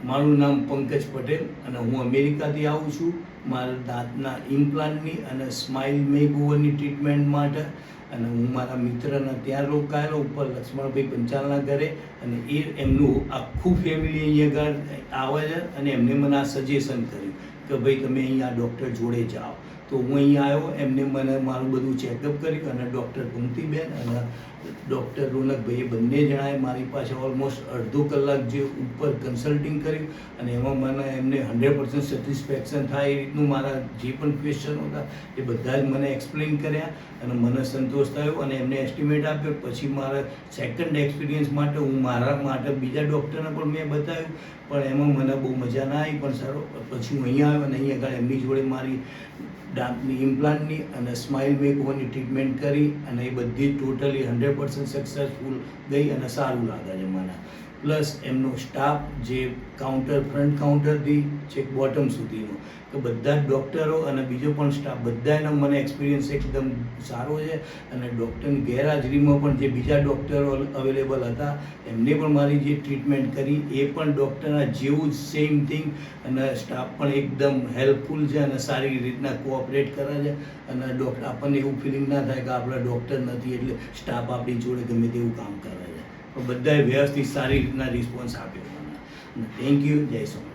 મારું નામ પંકજ પટેલ અને હું અમેરિકાથી આવું છું મારા દાંતના ઇમ્પ્લાન્ટની અને સ્માઇલ મેકઓવરની ટ્રીટમેન્ટ માટે. અને હું મારા મિત્રના ત્યાં રોકાયેલો ઉપર લક્ષ્મણભાઈ પંચાલના ઘરે, અને એ એમનું આખું ફેમિલી અહીંયા આગળ આવે છે અને એમને મને આ સજેશન કર્યું કે ભાઈ તમે અહીંયા ડૉક્ટર જોડે જાઓ. તો હું અહીંયા આવ્યો, એમને મને મારું બધું ચેકઅપ કર્યું અને ડૉક્ટર કુંતીબેન અને ડૉક્ટર રોનકભાઈએ બંને જણાએ મારી પાસે ઓલમોસ્ટ અડધો કલાક જે ઉપર કન્સલ્ટિંગ કર્યું અને એમાં મને એમને 100% સેટિસ્ફેક્શન થાય એ રીતનું મારા જે પણ ક્વેશ્ચનો હતા એ બધા જ મને એક્સપ્લેન કર્યા અને મને સંતોષ થયો અને એમને એસ્ટિમેટ આપ્યો. પછી મારા સેકન્ડ એક્સપિરિયન્સ માટે હું મારા માટે બીજા ડૉક્ટરને પણ મેં બતાવ્યું, પણ એમાં મને બહુ મજા ના આવી. પણ સારો પછી હું અહીંયા આવ્યો અને અહીંયા આગળ એમની જોડે મારી દાંતની ઇમ્પ્લાન્ટની અને સ્માઇલ મેકઓવરની ટ્રીટમેન્ટ કરી અને એ બધી ટોટલી 100% સક્સેસફુલ ગઈ અને સારું લાગે છે મને. પ્લસ એમનો સ્ટાફ જે ફ્રન્ટ કાઉન્ટરથી છેક બોટમ સુધીનો તો બધા જ ડૉક્ટરો અને બીજો પણ સ્ટાફ બધાનો મને એક્સપિરિયન્સ એકદમ સારો છે. અને ડૉક્ટરની ગેરહાજરીમાં પણ જે બીજા ડૉક્ટરો અવેલેબલ હતા એમને પણ મારી જે ટ્રીટમેન્ટ કરી એ પણ ડૉક્ટરના જેવું જ સેમ થિંગ, અને સ્ટાફ પણ એકદમ હેલ્પફુલ છે અને સારી રીતના કોઓપરેટ કરે છે. અને આપણને એવું ફિલિંગ ના થાય કે આપણા ડૉક્ટર નથી એટલે સ્ટાફ આપણી જોડે ગમે તેવું કામ કરે છે. પણ બધાએ વ્યવસ્થિત સારી રીતના રિસ્પોન્સ આપ્યો મને. Thank you. જય સોમનાથ.